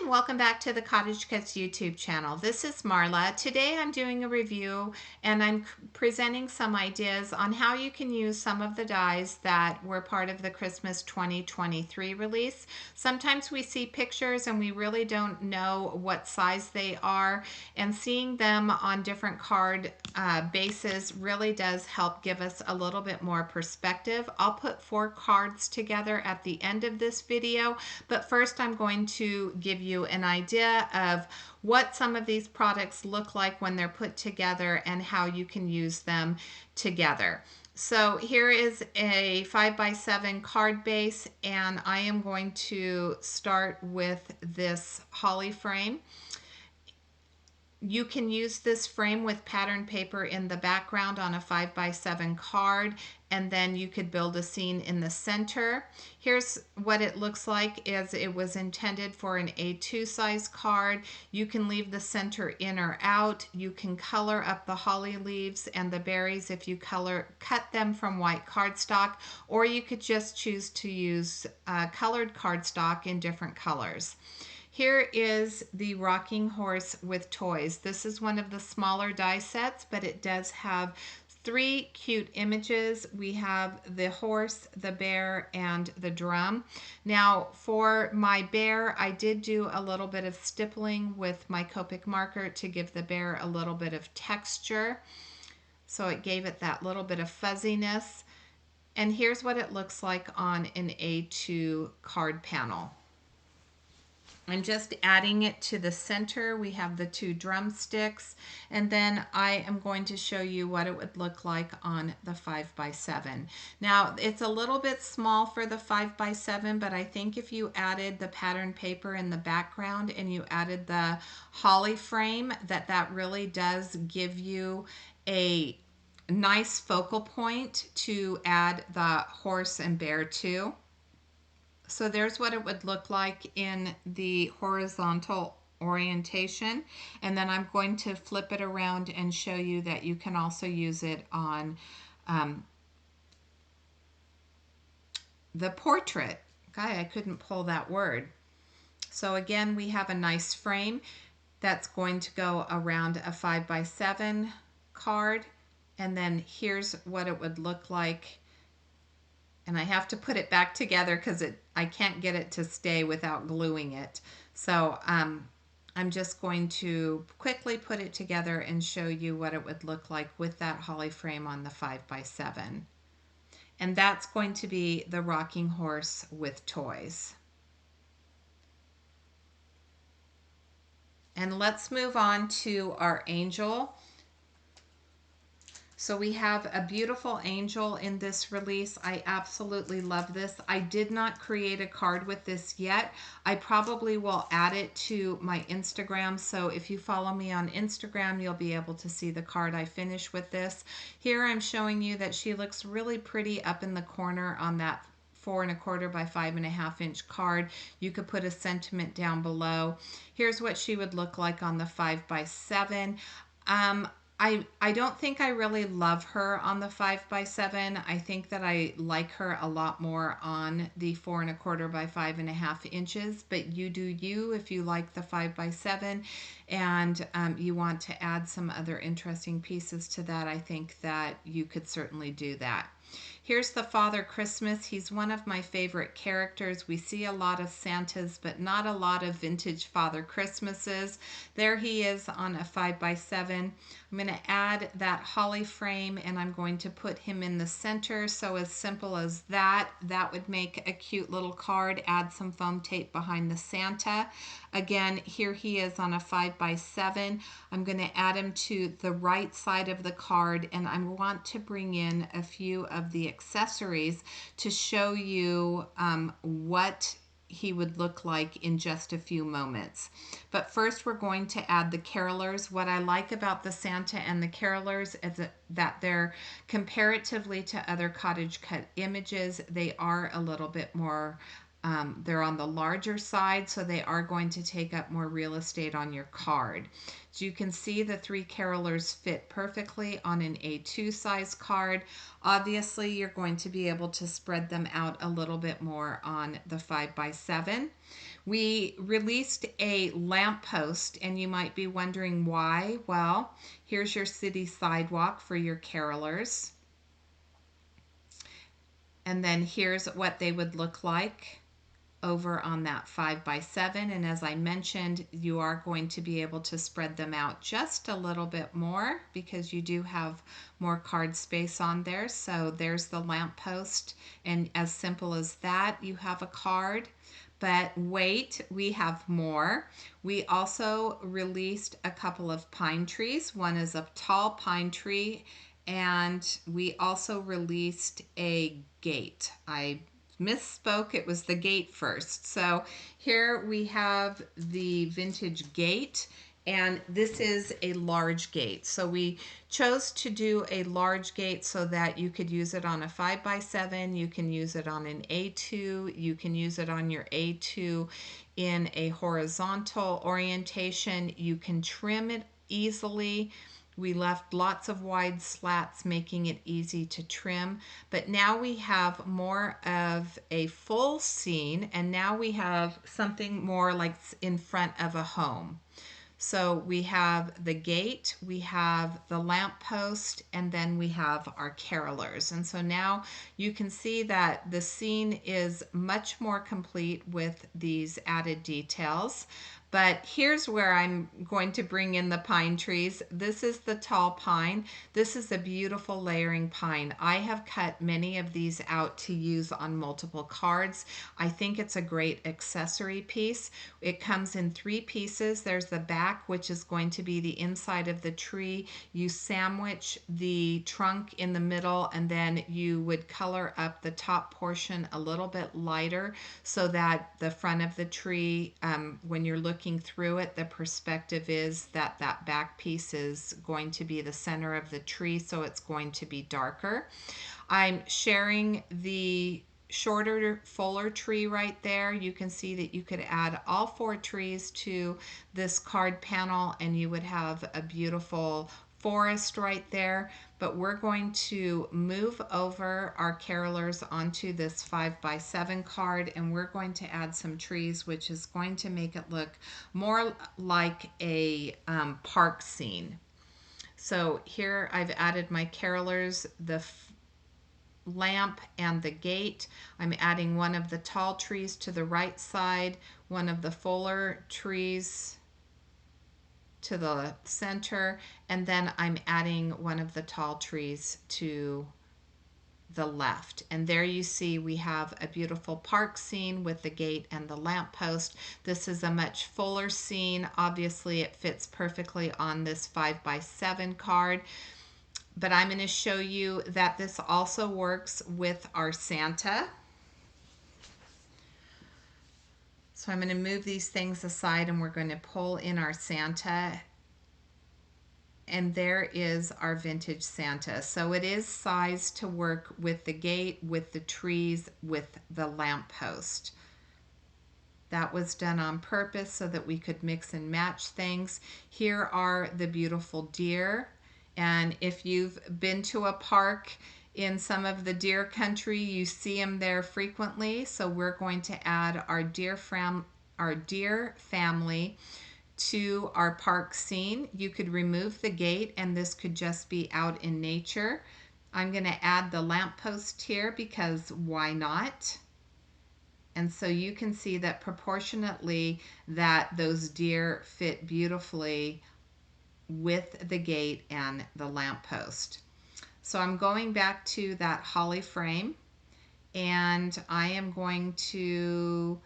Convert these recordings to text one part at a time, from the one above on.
and welcome back to the CottageCutz YouTube channel. This is Marla. Today I'm doing a review and I'm presenting some ideas on how you can use some of the dies that were part of the Christmas 2023 release. Sometimes we see pictures and we really don't know what size they are, and seeing them on different card bases really does help give us a little bit more perspective. I'll put 4 cards together at the end of this video, but first I'm going to give you an idea of what some of these products look like when they're put together and how you can use them together. So here is a 5x7 card base, and I am going to start with this holly frame. You can use this frame with pattern paper in the background on a 5x7 card, and then you could build a scene in the center. Here's what it looks like as it was intended for an A2 size card. You can leave the center in or out. You can color up the holly leaves and the berries if you cut them from white cardstock, or you could just choose to use colored cardstock in different colors. Here is the rocking horse with toys. This is one of the smaller die sets, but it does have 3 cute images. We have the horse, the bear, and the drum. Now for my bear, I did do a little bit of stippling with my Copic marker to give the bear a little bit of texture. So it gave it that little bit of fuzziness. And here's what it looks like on an A2 card panel. I'm just adding it to the center. We have the 2 drumsticks, and then I am going to show you what it would look like on the 5x7. Now it's a little bit small for the 5x7, but I think if you added the pattern paper in the background and you added the holly frame, that really does give you a nice focal point to add the horse and bear to. So there's what it would look like in the horizontal orientation, and then I'm going to flip it around and show you that you can also use it on the portrait. I couldn't pull that word. So again, we have a nice frame that's going to go around a 5x7 card, and then here's what it would look like. And I have to put it back together because I can't get it to stay without gluing it. So I'm just going to quickly put it together and show you what it would look like with that holly frame on the 5x7. And that's going to be the rocking horse with toys. And let's move on to our angel. So we have a beautiful angel in this release. I absolutely love this. I did not create a card with this yet. I probably will add it to my Instagram. So if you follow me on Instagram, you'll be able to see the card I finish with this. Here I'm showing you that she looks really pretty up in the corner on that 4 1/4 by 5 1/2 inch card. You could put a sentiment down below. Here's what she would look like on the 5x7. I don't think I really love her on the 5x7. I think that I like her a lot more on the 4 1/4 by 5 1/2 inches, but you do you if you like the 5x7 and you want to add some other interesting pieces to that. I think that you could certainly do that. Here's the Father Christmas. He's one of my favorite characters. We see a lot of Santas, but not a lot of vintage Father Christmases. There he is on a 5x7. I'm going to add that holly frame, and I'm going to put him in the center. So as simple as that, that would make a cute little card. Add some foam tape behind the Santa. Again, here he is on a 5x7. I'm going to add him to the right side of the card, and I want to bring in a few of the accessories to show you what he would look like in just a few moments. But first we're going to add the carolers. What I like about the Santa and the carolers is that they're, comparatively to other cottage cut images, they are a little bit more they're on the larger side, so they are going to take up more real estate on your card. As you can see, the 3 carolers fit perfectly on an A2 size card. Obviously, you're going to be able to spread them out a little bit more on the 5x7. We released a lamppost, and you might be wondering why. Well, here's your city sidewalk for your carolers. And then here's what they would look like over on that 5x7. And as I mentioned, you are going to be able to spread them out just a little bit more because you do have more card space on there. So there's the lamppost, and as simple as that, you have a card. But wait, we have more. We also released a couple of pine trees. One is a tall pine tree, and we also released a gate. I misspoke, it was the gate first. So here we have the vintage gate, and this is a large gate. So we chose to do a large gate so that you could use it on a 5x7, you can use it on an A2, you can use it on your A2 in a horizontal orientation, you can trim it easily. We left lots of wide slats, making it easy to trim. But now we have more of a full scene, and now we have something more like in front of a home. So we have the gate, we have the lamppost, and then we have our carolers. And so now you can see that the scene is much more complete with these added details. But here's where I'm going to bring in the pine trees. This is the tall pine. This is a beautiful layering pine. I have cut many of these out to use on multiple cards. I think it's a great accessory piece. It comes in 3 pieces. There's the back, which is going to be the inside of the tree. You sandwich the trunk in the middle, and then you would color up the top portion a little bit lighter so that the front of the tree, when you're looking through it, the perspective is that that back piece is going to be the center of the tree, so it's going to be darker. I'm sharing the shorter, fuller tree right there. You can see that you could add all 4 trees to this card panel, and you would have a beautiful forest right there. But we're going to move over our carolers onto this 5x7 card, and we're going to add some trees, which is going to make it look more like a park scene. So here I've added my carolers, the lamp, and the gate. I'm adding one of the tall trees to the right side, one of the fuller trees to the center, and then I'm adding one of the tall trees to the left. And there you see we have a beautiful park scene with the gate and the lamppost. This is a much fuller scene. Obviously it fits perfectly on this 5x7 card. But I'm going to show you that this also works with our Santa. So I'm going to move these things aside, and we're going to pull in our Santa. And there is our vintage Santa. So it is sized to work with the gate, with the trees, with the lamppost. That was done on purpose so that we could mix and match things. Here are the beautiful deer. And if you've been to a park in some of the deer country, you see them there frequently. So we're going to add our deer family to our park scene. You could remove the gate, and this could just be out in nature. I'm going to add the lamppost here because why not? And so you can see that proportionately that those deer fit beautifully with the gate and the lamppost. So I'm going back to that holly frame, and I am going to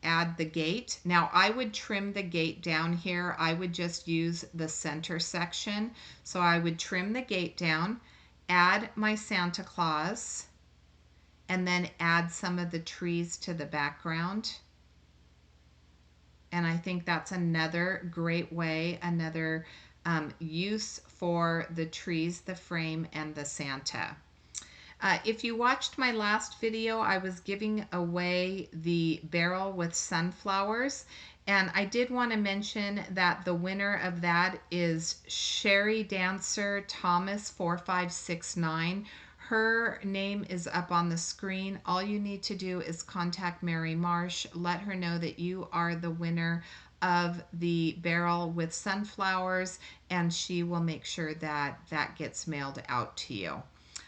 add the gate. Now I would trim the gate down here. I would just use the center section. So I would trim the gate down, add my Santa Claus, and then add some of the trees to the background. And I think that's another great way, another use for the trees, the frame, and the Santa. If you watched my last video, I was giving away the barrel with sunflowers. And I did want to mention that the winner of that is Sherry Dancer Thomas 4569. Her name is up on the screen. All you need to do is contact Mary Marsh. Let her know that you are the winner of the barrel with sunflowers, and she will make sure that that gets mailed out to you.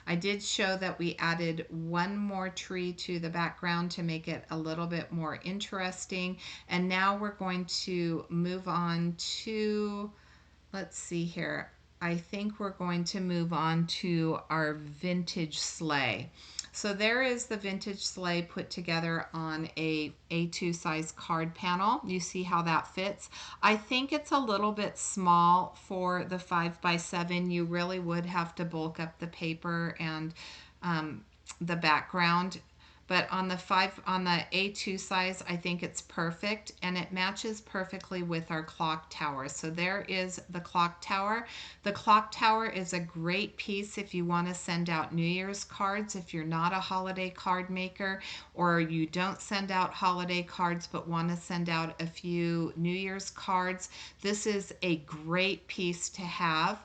I did show that we added one more tree to the background to make it a little bit more interesting. And now we're going to move on to, let's see here. I think we're going to move on to our vintage sleigh. So there is the vintage sleigh put together on a A2 size card panel. You see how that fits. I think it's a little bit small for the 5x7. You really would have to bulk up the paper and the background. But on the A2 size, I think it's perfect, and it matches perfectly with our clock tower. So there is the clock tower. The clock tower is a great piece if you want to send out New Year's cards, if you're not a holiday card maker, or you don't send out holiday cards but want to send out a few New Year's cards. This is a great piece to have.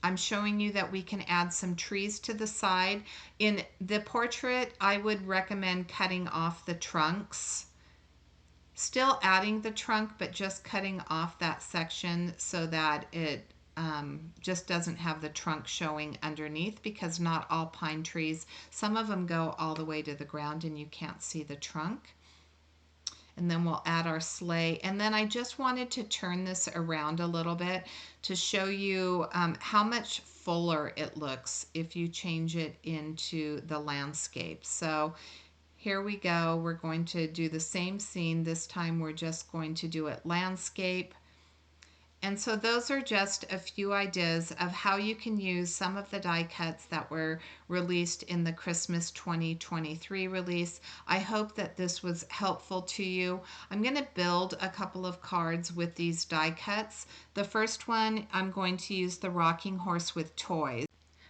I'm showing you that we can add some trees to the side. In the portrait, I would recommend cutting off the trunks. Still adding the trunk, but just cutting off that section so that it just doesn't have the trunk showing underneath, because not all pine trees, some of them go all the way to the ground and you can't see the trunk. And then we'll add our sleigh. And then I just wanted to turn this around a little bit to show you how much fuller it looks if you change it into the landscape. So here we go. We're going to do the same scene. This time we're just going to do it landscape. And so those are just a few ideas of how you can use some of the die cuts that were released in the Christmas 2023 release. I hope that this was helpful to you. I'm going to build a couple of cards with these die cuts. The first one, I'm going to use the rocking horse with toys.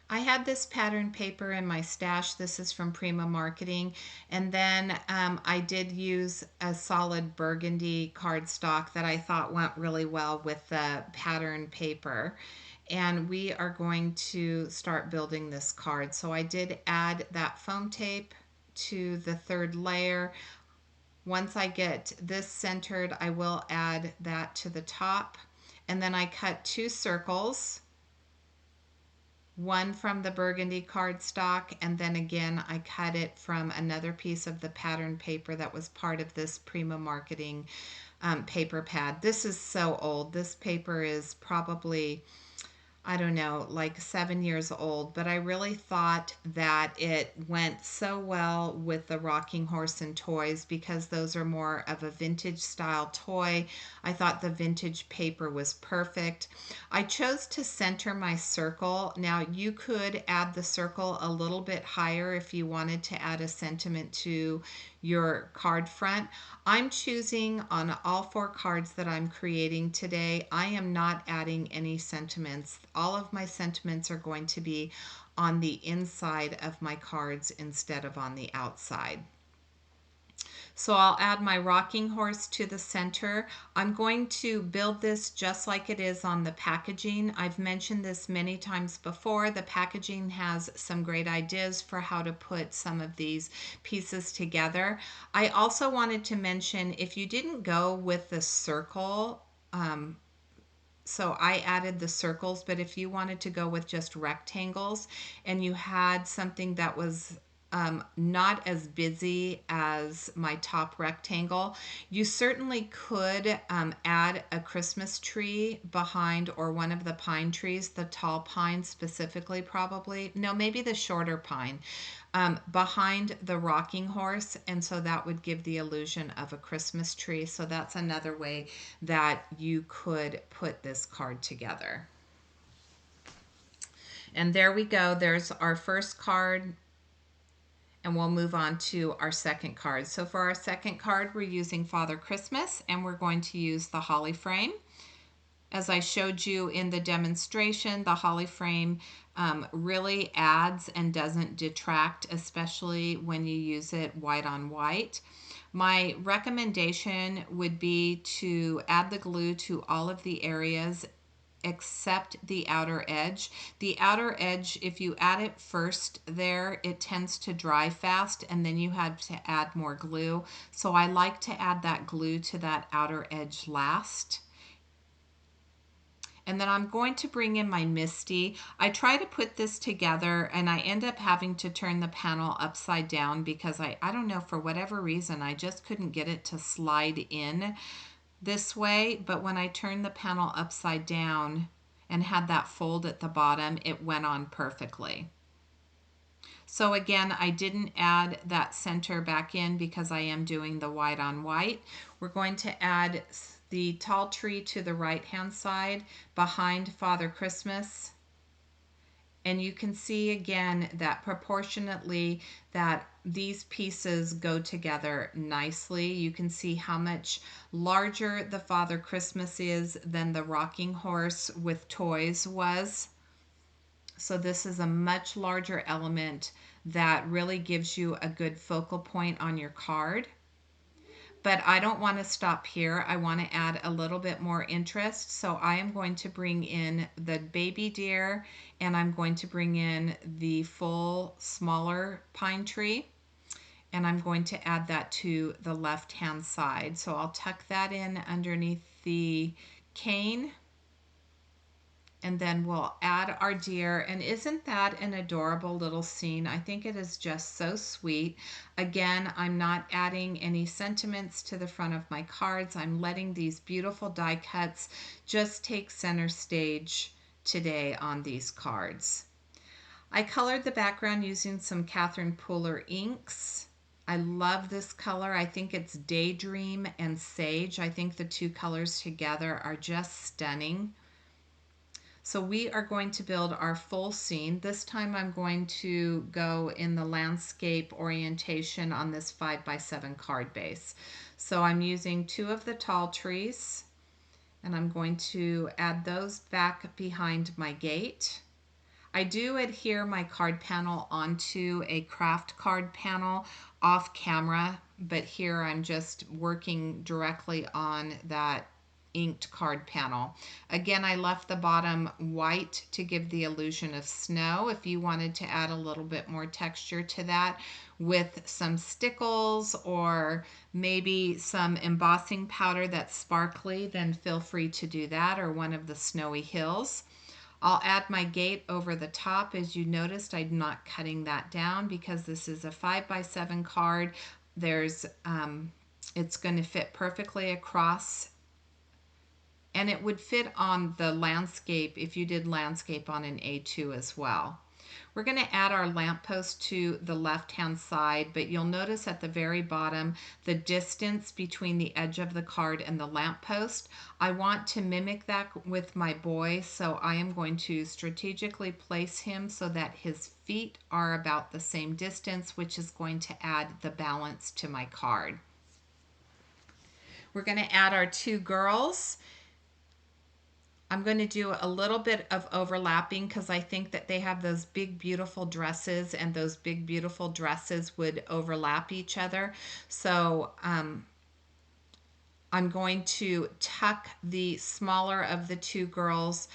I had this pattern paper in my stash. This is from Prima Marketing. And then I did use a solid burgundy cardstock that I thought went really well with the pattern paper. And we are going to start building this card. So I did add that foam tape to the third layer. Once I get this centered, I will add that to the top. And then I cut 2 circles. One from the burgundy cardstock, and then again I cut it from another piece of the pattern paper that was part of this Prima Marketing paper pad. This is so old. This paper is probably, I don't know, like 7 years old, but I really thought that it went so well with the rocking horse and toys because those are more of a vintage style toy. I thought the vintage paper was perfect. I chose to center my circle. Now you could add the circle a little bit higher if you wanted to add a sentiment to your card front. I'm choosing on all 4 cards that I'm creating today, I am not adding any sentiments. All of my sentiments are going to be on the inside of my cards instead of on the outside. So I'll add my rocking horse to the center. I'm going to build this just like it is on the packaging. I've mentioned this many times before. The packaging has some great ideas for how to put some of these pieces together. I also wanted to mention, if you didn't go with the circle, so I added the circles, but if you wanted to go with just rectangles and you had something that was not as busy as my top rectangle, you certainly could add a Christmas tree behind, or one of the pine trees, the tall pine specifically probably, no, maybe the shorter pine, behind the rocking horse, and so that would give the illusion of a Christmas tree. So that's another way that you could put this card together. And there we go. There's our first card. And we'll move on to our second card. So for our second card, we're using Father Christmas, and we're going to use the holly frame. As I showed you in the demonstration, the holly frame really adds and doesn't detract, especially when you use it white on white. My recommendation would be to add the glue to all of the areas except the outer edge. The outer edge, if you add it first there, it tends to dry fast and then you have to add more glue. So I like to add that glue to that outer edge last. And then I'm going to bring in my Misty. I try to put this together and I end up having to turn the panel upside down because I don't know, for whatever reason, I just couldn't get it to slide in this way. But when I turned the panel upside down and had that fold at the bottom, it went on perfectly. So again, I didn't add that center back in because I am doing the white on white. We're going to add the tall tree to the right hand side behind Father Christmas. And you can see again that proportionately that these pieces go together nicely. You can see how much larger the Father Christmas is than the rocking horse with toys was. So this is a much larger element that really gives you a good focal point on your card. But I don't want to stop here. I want to add a little bit more interest. So I am going to bring in the baby deer and I'm going to bring in the full smaller pine tree. And I'm going to add that to the left hand side. So I'll tuck that in underneath the cane. And then we'll add our deer. And isn't that an adorable little scene? I think it is just so sweet. Again, I'm not adding any sentiments to the front of my cards. I'm letting these beautiful die cuts just take center stage today on these cards. I colored the background using some Catherine Pooler inks. I love this color. I think it's Daydream and Sage. I think the two colors together are just stunning. So we are going to build our full scene. This time I'm going to go in the landscape orientation on this 5x7 card base. So I'm using two of the tall trees and I'm going to add those back behind my gate. I do adhere my card panel onto a craft card panel off camera, but here I'm just working directly on that inked card panel. Again, I left the bottom white to give the illusion of snow. If you wanted to add a little bit more texture to that with some stickles or maybe some embossing powder that's sparkly, then feel free to do that, or one of the snowy hills. I'll add my gate over the top. As you noticed, I'm not cutting that down because this is a 5x7 card. It's going to fit perfectly across, and it would fit on the landscape if you did landscape on an A2 as well. We're going to add our lamppost to the left-hand side, but you'll notice at the very bottom the distance between the edge of the card and the lamppost. I want to mimic that with my boy, so I am going to strategically place him so that his feet are about the same distance, which is going to add the balance to my card. We're going to add our two girls. I'm going to do a little bit of overlapping because I think that they have those big, beautiful dresses, and those big, beautiful dresses would overlap each other. So I'm going to tuck the smaller of the two girls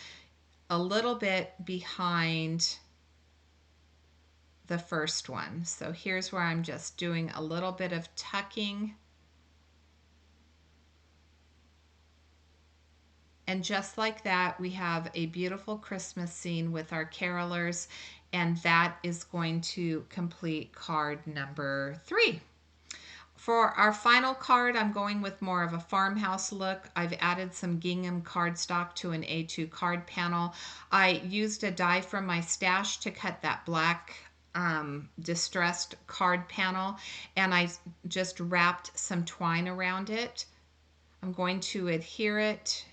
a little bit behind the first one. So here's where I'm just doing a little bit of tucking. And just like that, we have a beautiful Christmas scene with our carolers, and that is going to complete card number 3. For our final card, I'm going with more of a farmhouse look. I've added some gingham cardstock to an A2 card panel. I used a die from my stash to cut that black distressed card panel, and I just wrapped some twine around it. I'm going to adhere it,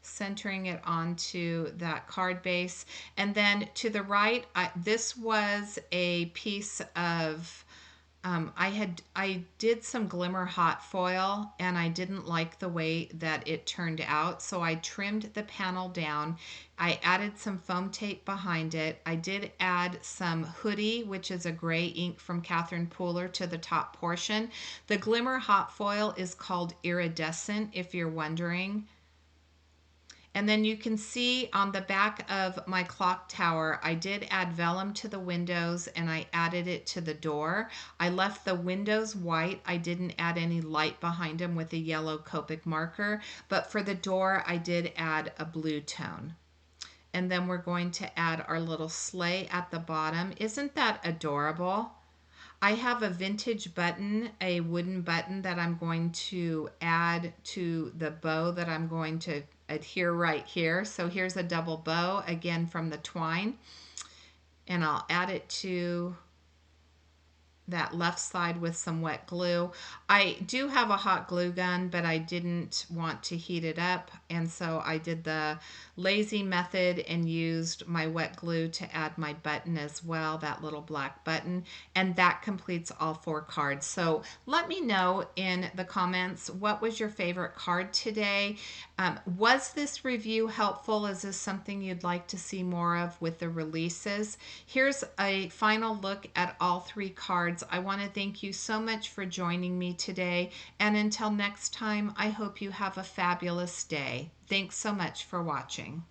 centering it onto that card base. And then to the right, this was a piece of I did some glimmer hot foil, and I didn't like the way that it turned out, so I trimmed the panel down. I added some foam tape behind it. I did add some hoodie, which is a gray ink from Catherine Pooler, to the top portion. The glimmer hot foil is called iridescent, if you're wondering. And then you can see on the back of my clock tower, I did add vellum to the windows and I added it to the door. I left the windows white. I didn't add any light behind them with a yellow Copic marker, but for the door, I did add a blue tone. And then we're going to add our little sleigh at the bottom. Isn't that adorable? I have a vintage button, a wooden button that I'm going to add to the bow that I'm going to adhere right here. So here's a double bow, again from the twine, and I'll add it to that left side with some wet glue. I do have a hot glue gun, but I didn't want to heat it up, and so I did the lazy method and used my wet glue to add my button as well, that little black button, and that completes all 4 cards. So let me know in the comments, what was your favorite card today? Was this review helpful? Is this something you'd like to see more of with the releases? Here's a final look at all 3 cards. I want to thank you so much for joining me today. And until next time, I hope you have a fabulous day. Thanks so much for watching.